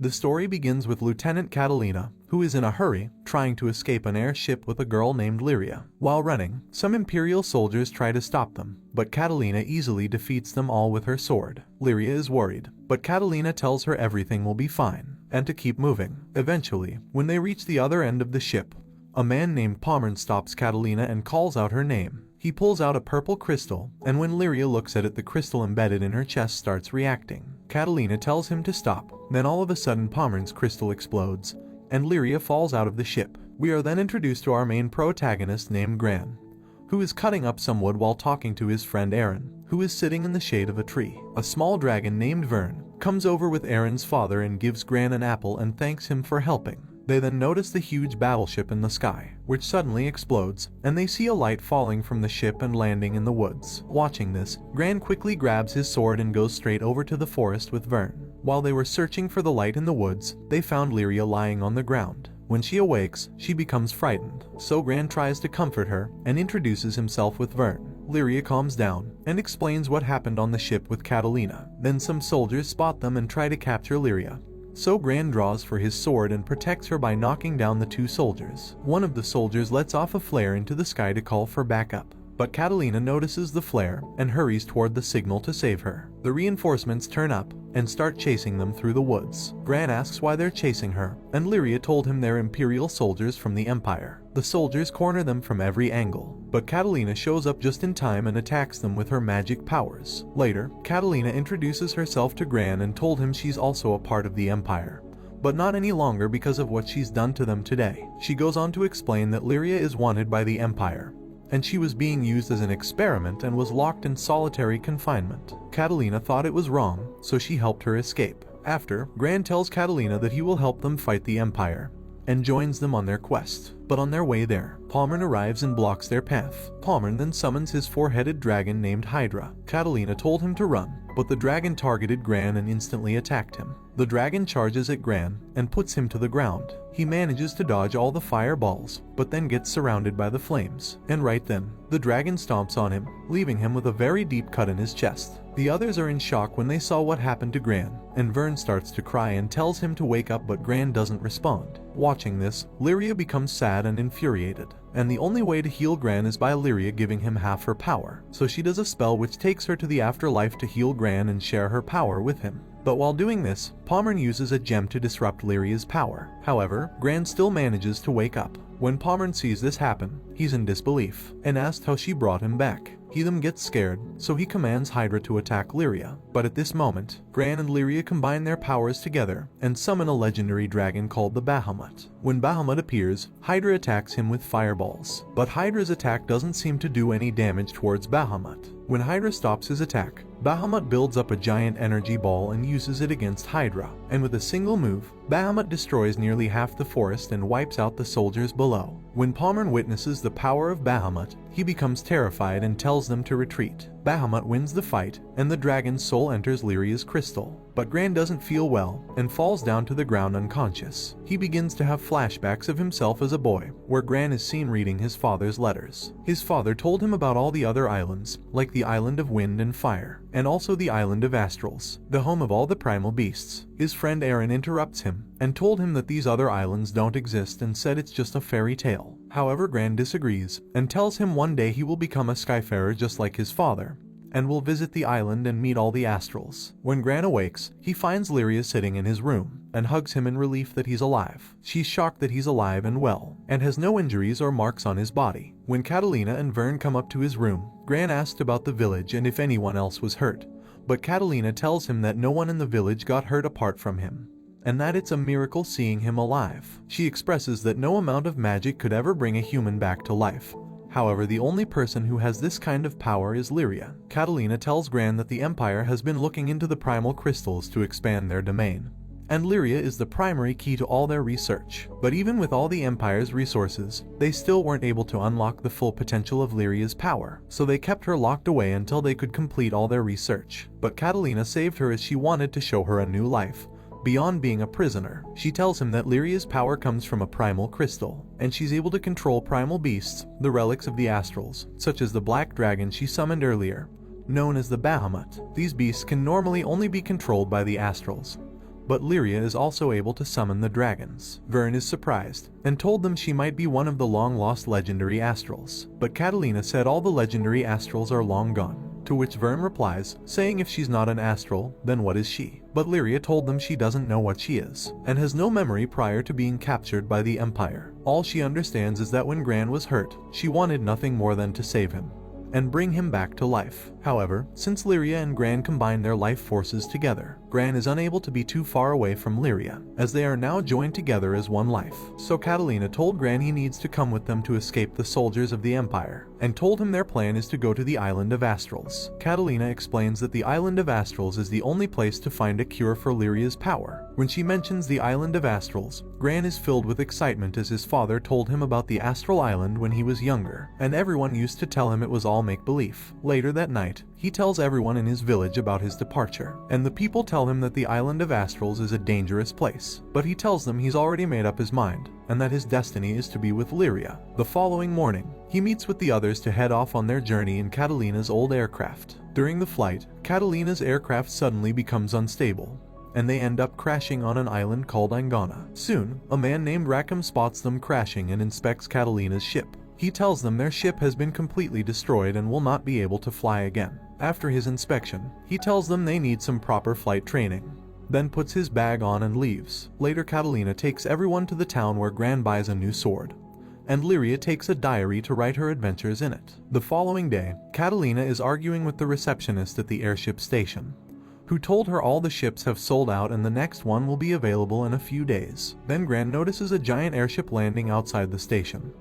The story begins with Lieutenant Catalina, who is in a hurry, trying to escape an airship with a girl named Lyria. While running, some Imperial soldiers try to stop them, but Catalina easily defeats them all with her sword. Lyria is worried, but Catalina tells her everything will be fine, and to keep moving. Eventually, when they reach the other end of the ship, a man named Vyrn stops Catalina and calls out her name. He pulls out a purple crystal, and when Lyria looks at it, the crystal embedded in her chest starts reacting. Catalina tells him to stop, then all of a sudden Vyrn's crystal explodes, and Lyria falls out of the ship. We are then introduced to our main protagonist named Gran, who is cutting up some wood while talking to his friend Aaron, who is sitting in the shade of a tree. A small dragon named Vyrn comes over with Aaron's father and gives Gran an apple and thanks him for helping. They then notice the huge battleship in the sky, which suddenly explodes, and they see a light falling from the ship and landing in the woods. Watching this, Gran quickly grabs his sword and goes straight over to the forest with Vyrn. While they were searching for the light in the woods, they found Lyria lying on the ground. When she awakes, she becomes frightened, so Gran tries to comfort her and introduces himself with Vyrn. Lyria calms down and explains what happened on the ship with Catalina. Then some soldiers spot them and try to capture Lyria. So Gran draws for his sword and protects her by knocking down the two soldiers. One of the soldiers lets off a flare into the sky to call for backup, but Catalina notices the flare and hurries toward the signal to save her. The reinforcements turn up and start chasing them through the woods. Gran asks why they're chasing her, and Lyria told him they're Imperial soldiers from the Empire. The soldiers corner them from every angle, but Catalina shows up just in time and attacks them with her magic powers. Later, Catalina introduces herself to Gran and told him she's also a part of the Empire, but not any longer because of what she's done to them today. She goes on to explain that Lyria is wanted by the Empire, and she was being used as an experiment and was locked in solitary confinement. Catalina thought it was wrong, so she helped her escape. After, Gran tells Catalina that he will help them fight the Empire, and joins them on their quest. But on their way there, Vyrn arrives and blocks their path. Vyrn then summons his four-headed dragon named Hydra. Catalina told him to run, but the dragon targeted Gran and instantly attacked him. The dragon charges at Gran and puts him to the ground. He manages to dodge all the fireballs, but then gets surrounded by the flames. And right then, the dragon stomps on him, leaving him with a very deep cut in his chest. The others are in shock when they saw what happened to Gran, and Vyrn starts to cry and tells him to wake up, but Gran doesn't respond. Watching this, Lyria becomes sad and infuriated, and the only way to heal Gran is by Lyria giving him half her power. So she does a spell which takes her to the afterlife to heal Gran and share her power with him. But while doing this, Vyrn uses a gem to disrupt Lyria's power. However, Gran still manages to wake up. When Vyrn sees this happen, he's in disbelief and asks how she brought him back. He then gets scared, so he commands Hydra to attack Lyria. But at this moment, Gran and Lyria combine their powers together and summon a legendary dragon called the Bahamut. When Bahamut appears, Hydra attacks him with fireballs, but Hydra's attack doesn't seem to do any damage towards Bahamut. When Hydra stops his attack, Bahamut builds up a giant energy ball and uses it against Hydra, and with a single move, Bahamut destroys nearly half the forest and wipes out the soldiers below. When Vyrn witnesses the power of Bahamut, he becomes terrified and tells them to retreat. Bahamut wins the fight, and the dragon's soul enters Lyria's crystal. But Gran doesn't feel well and falls down to the ground unconscious. He begins to have flashbacks of himself as a boy, where Gran is seen reading his father's letters. His father told him about all the other islands, like the island of wind and fire, and also the island of astrals, the home of all the primal beasts. His friend Aaron interrupts him and told him that these other islands don't exist and said it's just a fairy tale. However, Gran disagrees and tells him one day he will become a skyfarer just like his father, and will visit the island and meet all the astrals. When Gran awakes, he finds Lyria sitting in his room and hugs him in relief that he's alive. She's shocked that he's alive and well, and has no injuries or marks on his body. When Catalina and Vyrn come up to his room, Gran asks about the village and if anyone else was hurt, but Catalina tells him that no one in the village got hurt apart from him, and that it's a miracle seeing him alive. She expresses that no amount of magic could ever bring a human back to life. However, the only person who has this kind of power is Lyria. Catalina tells Gran that the Empire has been looking into the primal crystals to expand their domain, and Lyria is the primary key to all their research. But even with all the Empire's resources, they still weren't able to unlock the full potential of Lyria's power, so they kept her locked away until they could complete all their research. But Catalina saved her as she wanted to show her a new life beyond being a prisoner. She tells him that Lyria's power comes from a primal crystal, and she's able to control primal beasts, the relics of the astrals, such as the black dragon she summoned earlier, known as the Bahamut. These beasts can normally only be controlled by the astrals, but Lyria is also able to summon the dragons. Vyrn is surprised and told them she might be one of the long-lost legendary astrals, but Catalina said all the legendary astrals are long gone. To which Vyrn replies, saying if she's not an astral, then what is she? But Lyria told them she doesn't know what she is, and has no memory prior to being captured by the Empire. All she understands is that when Gran was hurt, she wanted nothing more than to save him and bring him back to life. However, since Lyria and Gran combine their life forces together, Gran is unable to be too far away from Lyria, as they are now joined together as one life. So Catalina told Gran he needs to come with them to escape the soldiers of the Empire, and told him their plan is to go to the Island of Astrals. Catalina explains that the Island of Astrals is the only place to find a cure for Lyria's power. When she mentions the Island of Astrals, Gran is filled with excitement as his father told him about the Astral Island when he was younger, and everyone used to tell him it was all make-believe. Later that night, he tells everyone in his village about his departure, and the people tell him that the Island of Astrals is a dangerous place, but he tells them he's already made up his mind, and that his destiny is to be with Lyria. The following morning, he meets with the others to head off on their journey in Catalina's old aircraft. During the flight, Catalina's aircraft suddenly becomes unstable, and they end up crashing on an island called Angana. Soon, a man named Rackham spots them crashing and inspects Catalina's ship. He tells them their ship has been completely destroyed and will not be able to fly again. After his inspection, he tells them they need some proper flight training, then puts his bag on and leaves. Later, Catalina takes everyone to the town where Gran buys a new sword, and Lyria takes a diary to write her adventures in it. The following day, Catalina is arguing with the receptionist at the airship station, who told her all the ships have sold out and the next one will be available in a few days. Then Gran notices a giant airship landing outside the station,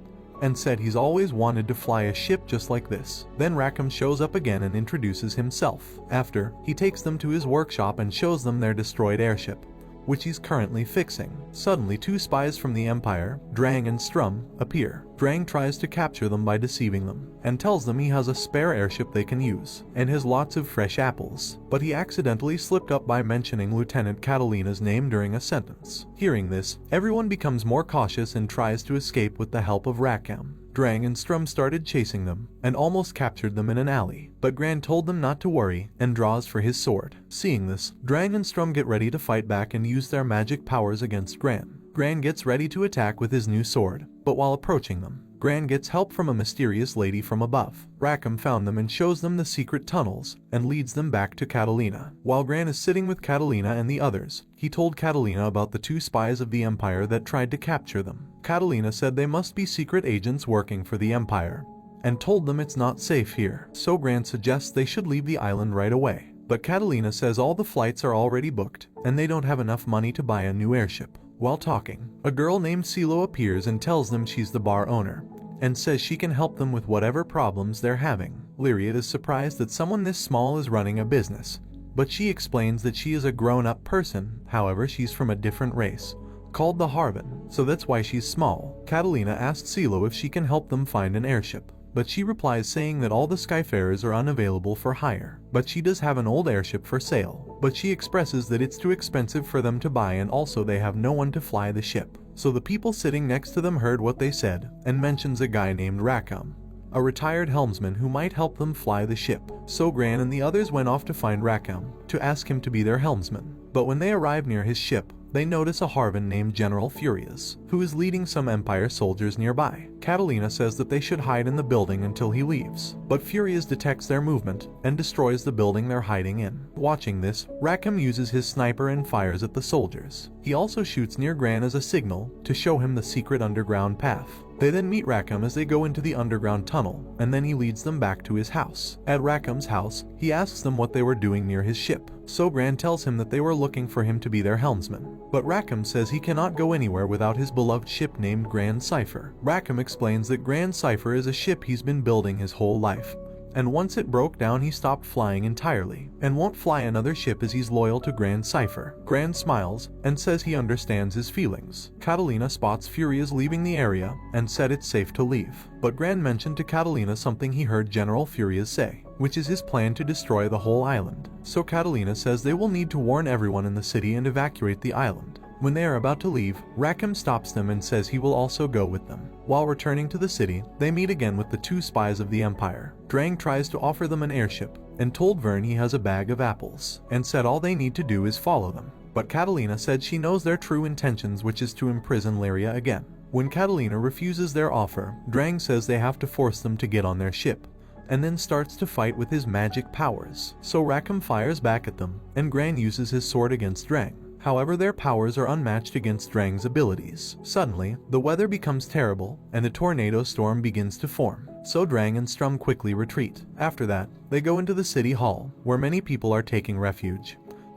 and said he's always wanted to fly a ship just like this. Then Rackham shows up again and introduces himself. After, he takes them to his workshop and shows them their destroyed airship, which he's currently fixing. Suddenly, two spies from the Empire, Drang and Strum, appear. Drang tries to capture them by deceiving them, and tells them he has a spare airship they can use, and has lots of fresh apples, but he accidentally slipped up by mentioning Lieutenant Catalina's name during a sentence. Hearing this, everyone becomes more cautious and tries to escape with the help of Rackham. Drang and Strum started chasing them, and almost captured them in an alley, but Gran told them not to worry, and draws for his sword. Seeing this, Drang and Strum get ready to fight back and use their magic powers against Gran. Gran gets ready to attack with his new sword, but while approaching them, Gran gets help from a mysterious lady from above. Rackham found them and shows them the secret tunnels, and leads them back to Catalina. While Gran is sitting with Catalina and the others, he told Catalina about the two spies of the Empire that tried to capture them. Catalina said they must be secret agents working for the Empire, and told them it's not safe here. So Gran suggests they should leave the island right away. But Catalina says all the flights are already booked, and they don't have enough money to buy a new airship. While talking, a girl named Silo appears and tells them she's the bar owner, and says she can help them with whatever problems they're having. Lyria is surprised that someone this small is running a business, but she explains that she is a grown-up person. However, she's from a different race, called the Harvin, so that's why she's small. Catalina asks Silo if she can help them find an airship, but she replies saying that all the Skyfarers are unavailable for hire, but she does have an old airship for sale, but she expresses that it's too expensive for them to buy and also they have no one to fly the ship. So the people sitting next to them heard what they said, and mentions a guy named Rackham, a retired helmsman who might help them fly the ship. So Gran and the others went off to find Rackham, to ask him to be their helmsman. But when they arrive near his ship, they notice a Harvin named General Furious, who is leading some Empire soldiers nearby. Catalina says that they should hide in the building until he leaves, but Furious detects their movement and destroys the building they're hiding in. Watching this, Rackham uses his sniper and fires at the soldiers. He also shoots near Gran as a signal to show him the secret underground path. They then meet Rackham as they go into the underground tunnel, and then he leads them back to his house. At Rackham's house, he asks them what they were doing near his ship. So Gran tells him that they were looking for him to be their helmsman, but Rackham says he cannot go anywhere without his beloved ship named Gran Cipher. Rackham explains that Gran Cipher is a ship he's been building his whole life, and once it broke down he stopped flying entirely, and won't fly another ship as he's loyal to Gran Cipher. Gran smiles, and says he understands his feelings. Catalina spots Furious leaving the area, and said it's safe to leave, but Gran mentioned to Catalina something he heard General Furious say, which is his plan to destroy the whole island. So Catalina says they will need to warn everyone in the city and evacuate the island. When they are about to leave, Rackham stops them and says he will also go with them. While returning to the city, they meet again with the two spies of the Empire. Drang tries to offer them an airship, and told Vyrn he has a bag of apples, and said all they need to do is follow them. but Catalina said she knows their true intentions, which is to imprison Lyria again. When Catalina refuses their offer, Gran says they have to force them to get on their ship, and then starts to fight with his magic powers. So Rackham fires back at them, and Gran uses his sword against Drang. However, their powers are unmatched against Drang's abilities. Suddenly, the weather becomes terrible, and a tornado storm begins to form. So Drang and Strum quickly retreat. After that, they go into the city hall, where many people are taking refuge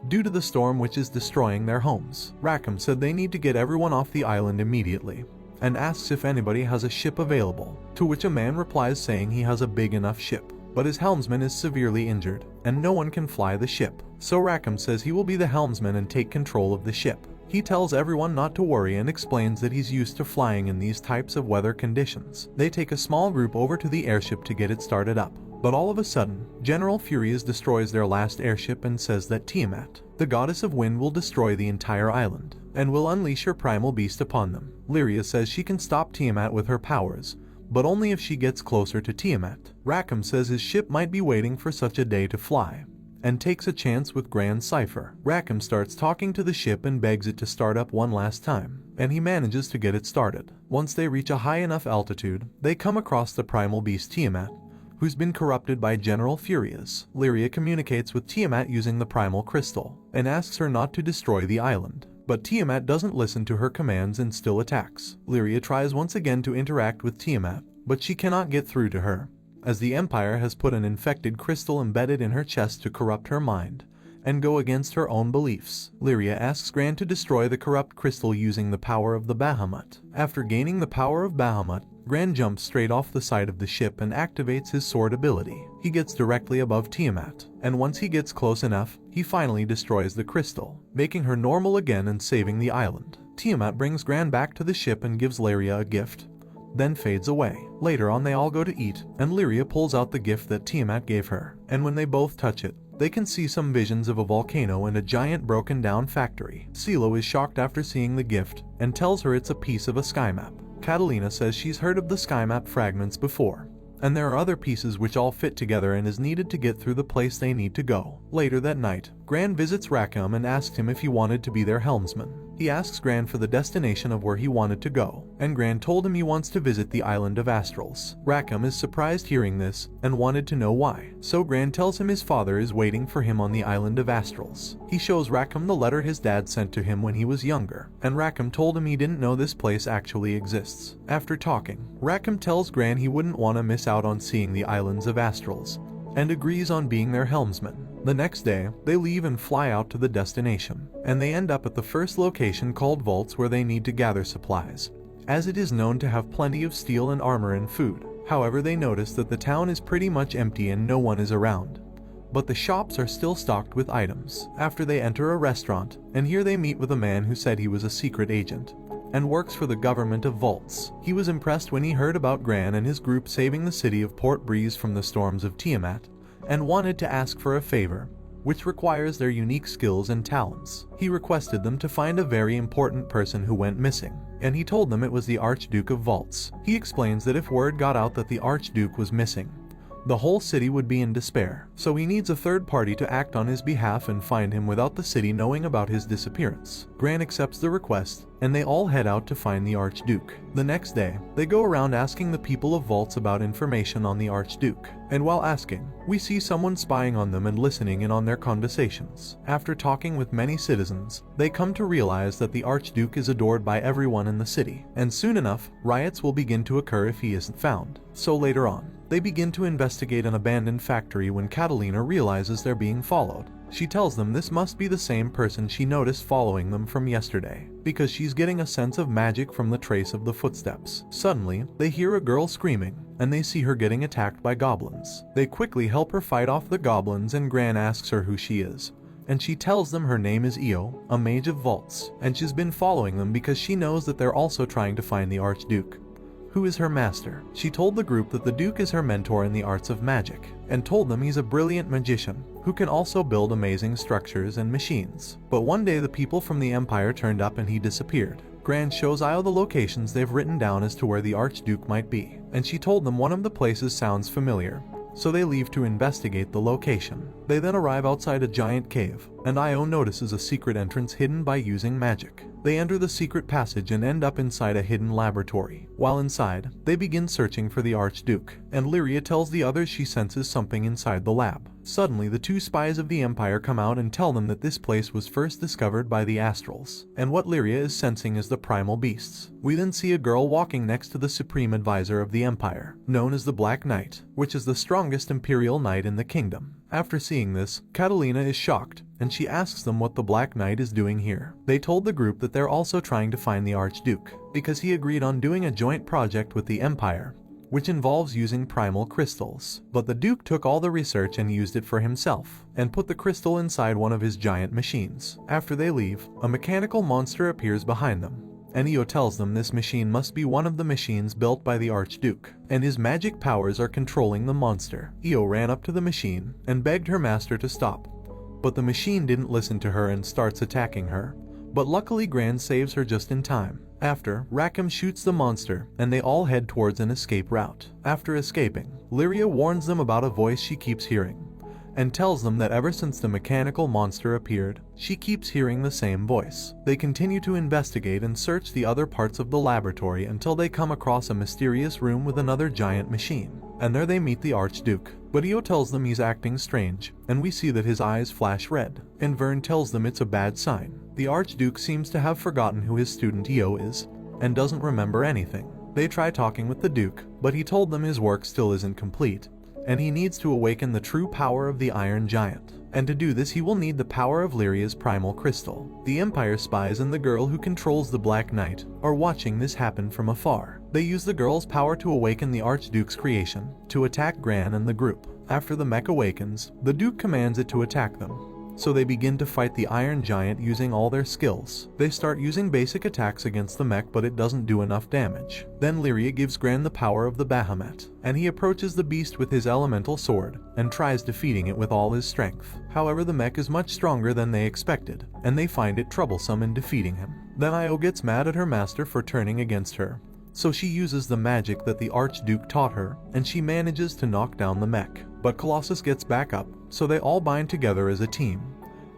due to the storm which is destroying their homes. Rackham said they need to get everyone off the island immediately, and asks if anybody has a ship available, to which a man replies saying he has a big enough ship, but his helmsman is severely injured, and no one can fly the ship. So Rackham says he will be the helmsman and take control of the ship. He tells everyone not to worry and explains that he's used to flying in these types of weather conditions. They take a small group over to the airship to get it started up. But all of a sudden, General Furious destroys their last airship and says that Tiamat, the goddess of wind, will destroy the entire island, and will unleash her primal beast upon them. Lyria says she can stop Tiamat with her powers, but only if she gets closer to Tiamat. Rackham says his ship might be waiting for such a day to fly, and takes a chance with Gran's cipher. Rackham starts talking to the ship and begs it to start up one last time, and he manages to get it started. Once they reach a high enough altitude, they come across the primal beast Tiamat, who's been corrupted by General Furious. Lyria communicates with Tiamat using the primal crystal, and asks her not to destroy the island. But Tiamat doesn't listen to her commands and still attacks. Lyria tries once again to interact with Tiamat, but she cannot get through to her, as the Empire has put an infected crystal embedded in her chest to corrupt her mind and go against her own beliefs. Lyria asks Gran to destroy the corrupt crystal using the power of the Bahamut. After gaining the power of Bahamut, Gran jumps straight off the side of the ship and activates his sword ability. He gets directly above Tiamat, and once he gets close enough, he finally destroys the crystal, making her normal again and saving the island. Tiamat brings Gran back to the ship and gives Lyria a gift, then fades away. Later on, they all go to eat, and Lyria pulls out the gift that Tiamat gave her, and when they both touch it, they can see some visions of a volcano and a giant broken down factory. Silo is shocked after seeing the gift, and tells her it's a piece of a sky map. Catalina says she's heard of the sky map fragments before, and there are other pieces which all fit together and is needed to get through the place they need to go. Later that night, Gran visits Rackham and asks him if he wanted to be their helmsman. He asks Gran for the destination of where he wanted to go, and Gran told him he wants to visit the island of Astrals. Rackham is surprised hearing this and wanted to know why, so Gran tells him his father is waiting for him on the island of Astrals. He shows Rackham the letter his dad sent to him when he was younger, and Rackham told him he didn't know this place actually exists. After talking, Rackham tells Gran he wouldn't want to miss out on seeing the islands of Astrals, and agrees on being their helmsman. The next day, they leave and fly out to the destination, and they end up at the first location called Vaults, where they need to gather supplies, as it is known to have plenty of steel and armor and food. However, they notice that the town is pretty much empty and no one is around, but the shops are still stocked with items. After they enter a restaurant, and here they meet with a man who said he was a secret agent and works for the government of Vaults. He was impressed when he heard about Gran and his group saving the city of Port Breeze from the storms of Tiamat, and wanted to ask for a favor, which requires their unique skills and talents. He requested them to find a very important person who went missing, and he told them it was the Archduke of Vaults. He explains that if word got out that the Archduke was missing, the whole city would be in despair, so he needs a third party to act on his behalf and find him without the city knowing about his disappearance. Gran accepts the request, and they all head out to find the Archduke. The next day, they go around asking the people of Vaults about information on the Archduke, and while asking, we see someone spying on them and listening in on their conversations. After talking with many citizens, they come to realize that the Archduke is adored by everyone in the city, and soon enough, riots will begin to occur if he isn't found. So later on, they begin to investigate an abandoned factory when Catalina realizes they're being followed. She tells them this must be the same person she noticed following them from yesterday, because she's getting a sense of magic from the trace of the footsteps. Suddenly, they hear a girl screaming, and they see her getting attacked by goblins. They quickly help her fight off the goblins, and Gran asks her who she is, and she tells them her name is Io, a mage of Vaults, and she's been following them because she knows that they're also trying to find the Archduke, who is her master. She told the group that the Duke is her mentor in the arts of magic, and told them he's a brilliant magician who can also build amazing structures and machines. But one day the people from the Empire turned up and he disappeared. Gran shows Io the locations they've written down as to where the Archduke might be, and she told them one of the places sounds familiar, so they leave to investigate the location. They then arrive outside a giant cave, and Io notices a secret entrance hidden by using magic. They enter the secret passage and end up inside a hidden laboratory. While inside, they begin searching for the Archduke, and Lyria tells the others she senses something inside the lab. Suddenly, the two spies of the Empire come out and tell them that this place was first discovered by the Astrals, and what Lyria is sensing is the primal beasts. We then see a girl walking next to the Supreme Advisor of the Empire, known as the Black Knight, which is the strongest Imperial Knight in the kingdom. After seeing this, Catalina is shocked, and she asks them what the Black Knight is doing here. They told the group that they're also trying to find the Archduke, because he agreed on doing a joint project with the Empire, which involves using primal crystals. But the Duke took all the research and used it for himself, and put the crystal inside one of his giant machines. After they leave, a mechanical monster appears behind them, and Io tells them this machine must be one of the machines built by the Archduke, and his magic powers are controlling the monster. Io ran up to the machine and begged her master to stop, but the machine didn't listen to her and starts attacking her. But luckily Gran saves her just in time. After, Rackham shoots the monster, and they all head towards an escape route. After escaping, Lyria warns them about a voice she keeps hearing, and tells them that ever since the mechanical monster appeared, she keeps hearing the same voice. They continue to investigate and search the other parts of the laboratory until they come across a mysterious room with another giant machine, and there they meet the Archduke. But Io tells them he's acting strange, and we see that his eyes flash red, and Vyrn tells them it's a bad sign. The Archduke seems to have forgotten who his student Io is, and doesn't remember anything. They try talking with the Duke, but he told them his work still isn't complete, and he needs to awaken the true power of the Iron Giant. And to do this he will need the power of Lyria's primal crystal. The Empire spies and the girl who controls the Black Knight are watching this happen from afar. They use the girl's power to awaken the Archduke's creation, to attack Gran and the group. After the mech awakens, the Duke commands it to attack them. So they begin to fight the Iron Giant using all their skills. They start using basic attacks against the mech, but it doesn't do enough damage. Then Lyria gives Gran the power of the Bahamut, and he approaches the beast with his elemental sword, and tries defeating it with all his strength. However, the mech is much stronger than they expected, and they find it troublesome in defeating him. Then Io gets mad at her master for turning against her, so she uses the magic that the Archduke taught her, and she manages to knock down the mech. But Colossus gets back up, so they all bind together as a team,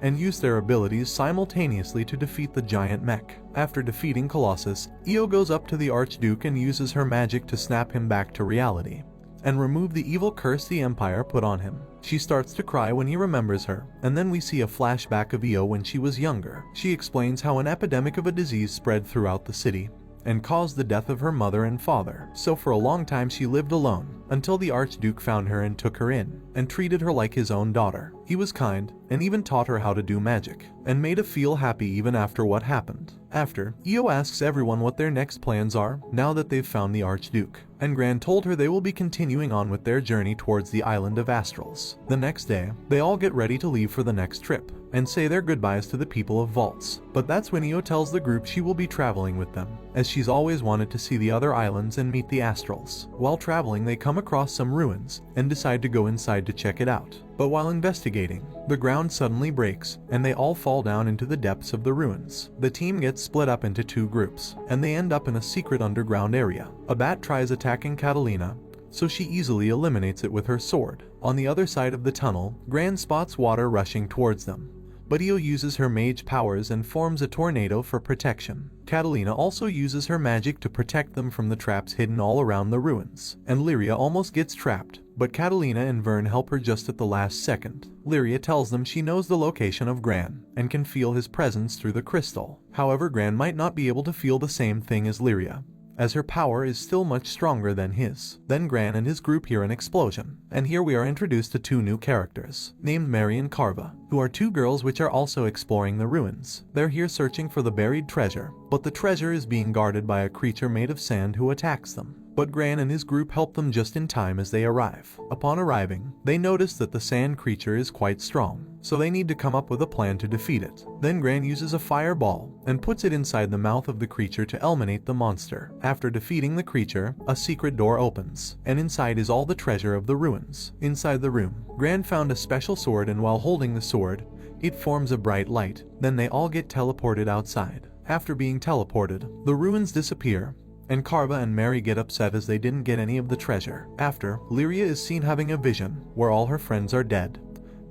and use their abilities simultaneously to defeat the giant mech. After defeating Colossus, Io goes up to the Archduke and uses her magic to snap him back to reality, and remove the evil curse the Empire put on him. She starts to cry when he remembers her, and then we see a flashback of Io when she was younger. She explains how an epidemic of a disease spread throughout the city, and caused the death of her mother and father. So for a long time she lived alone, until the Archduke found her and took her in, and treated her like his own daughter. He was kind, and even taught her how to do magic, and made her feel happy even after what happened. After, Io asks everyone what their next plans are, now that they've found the Archduke, and Gran told her they will be continuing on with their journey towards the island of Astrals. The next day, they all get ready to leave for the next trip, and say their goodbyes to the people of Vaults. But that's when Io tells the group she will be traveling with them, as she's always wanted to see the other islands and meet the Astrals. While traveling, they come across some ruins, and decide to go inside to check it out. But while investigating, the ground suddenly breaks, and they all fall down into the depths of the ruins. The team gets split up into two groups, and they end up in a secret underground area. A bat tries attacking Catalina, so she easily eliminates it with her sword. On the other side of the tunnel, Gran spots water rushing towards them, but Io uses her mage powers and forms a tornado for protection. Catalina also uses her magic to protect them from the traps hidden all around the ruins, and Lyria almost gets trapped, but Catalina and Vyrn help her just at the last second. Lyria tells them she knows the location of Gran, and can feel his presence through the crystal. However, Gran might not be able to feel the same thing as Lyria, as her power is still much stronger than his. Then Gran and his group hear an explosion, and here we are introduced to two new characters, named Mary and Carva, who are two girls which are also exploring the ruins. They're here searching for the buried treasure, but the treasure is being guarded by a creature made of sand who attacks them. But Gran and his group help them just in time as they arrive. Upon arriving, they notice that the sand creature is quite strong, so they need to come up with a plan to defeat it. Then Gran uses a fireball and puts it inside the mouth of the creature to eliminate the monster. After defeating the creature, a secret door opens, and inside is all the treasure of the ruins. Inside the room, Gran found a special sword, and while holding the sword, it forms a bright light. Then they all get teleported outside. After being teleported, the ruins disappear, and Carva and Mary get upset as they didn't get any of the treasure. After, Lyria is seen having a vision where all her friends are dead,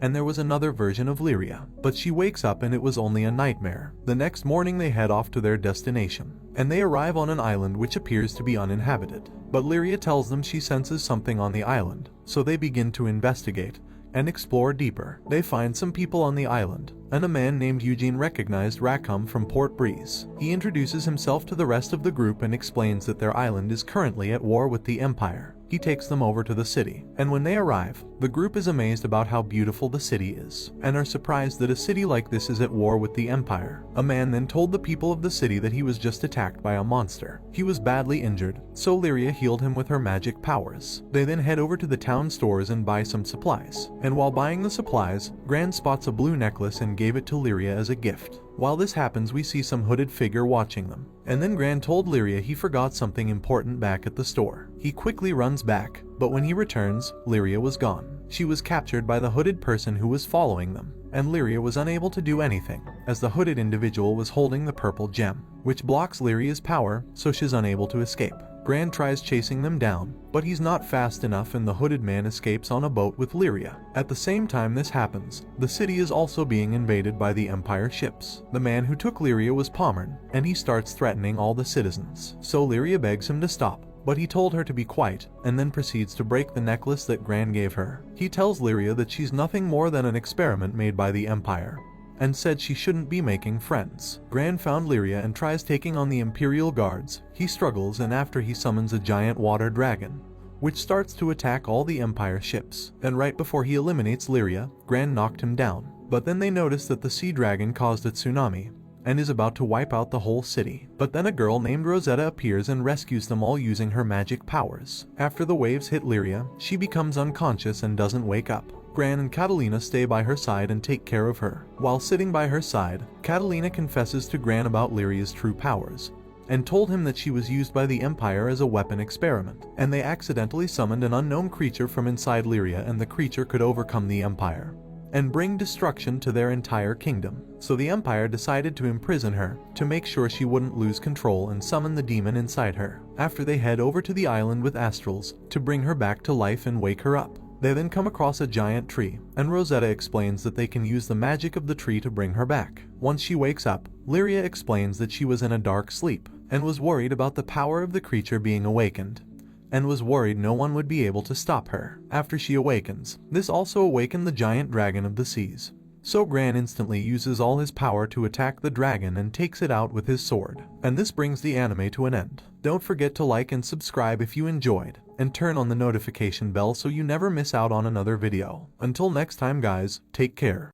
and there was another version of Lyria, but she wakes up and it was only a nightmare. The next morning they head off to their destination, and they arrive on an island which appears to be uninhabited. But Lyria tells them she senses something on the island, so they begin to investigate and explore deeper. They find some people on the island, and a man named Eugene recognized Rackham from Port Breeze. He introduces himself to the rest of the group and explains that their island is currently at war with the Empire. He takes them over to the city, and when they arrive, the group is amazed about how beautiful the city is, and are surprised that a city like this is at war with the Empire. A man then told the people of the city that he was just attacked by a monster. He was badly injured, so Lyria healed him with her magic powers. They then head over to the town stores and buy some supplies, and while buying the supplies, Gran spots a blue necklace and gave it to Lyria as a gift. While this happens, we see some hooded figure watching them, and then Gran told Lyria he forgot something important back at the store. He quickly runs back, but when he returns, Lyria was gone. She was captured by the hooded person who was following them, and Lyria was unable to do anything, as the hooded individual was holding the purple gem, which blocks Lyria's power, so she's unable to escape. Gran tries chasing them down, but he's not fast enough and the hooded man escapes on a boat with Lyria. At the same time this happens, the city is also being invaded by the Empire ships. The man who took Lyria was Pommern, and he starts threatening all the citizens. So Lyria begs him to stop, but he told her to be quiet, and then proceeds to break the necklace that Gran gave her. He tells Lyria that she's nothing more than an experiment made by the Empire, and said she shouldn't be making friends. Gran found Lyria and tries taking on the Imperial guards. He struggles, and after he summons a giant water dragon, which starts to attack all the Empire ships. And right before he eliminates Lyria, Gran knocked him down. But then they notice that the sea dragon caused a tsunami and is about to wipe out the whole city. But then a girl named Rosetta appears and rescues them all using her magic powers. After the waves hit Lyria, she becomes unconscious and doesn't wake up. Gran and Catalina stay by her side and take care of her. While sitting by her side, Catalina confesses to Gran about Lyria's true powers, and told him that she was used by the Empire as a weapon experiment, and they accidentally summoned an unknown creature from inside Lyria, and the creature could overcome the Empire and bring destruction to their entire kingdom. So the Empire decided to imprison her, to make sure she wouldn't lose control, and summon the demon inside her. After they head over to the island with astrals, to bring her back to life and wake her up. They then come across a giant tree, and Rosetta explains that they can use the magic of the tree to bring her back. Once she wakes up, Lyria explains that she was in a dark sleep, and was worried about the power of the creature being awakened, and was worried no one would be able to stop her. After she awakens, this also awakened the giant dragon of the seas. So Gran instantly uses all his power to attack the dragon and takes it out with his sword. And this brings the anime to an end. Don't forget to like and subscribe if you enjoyed, and turn on the notification bell so you never miss out on another video. Until next time guys, take care.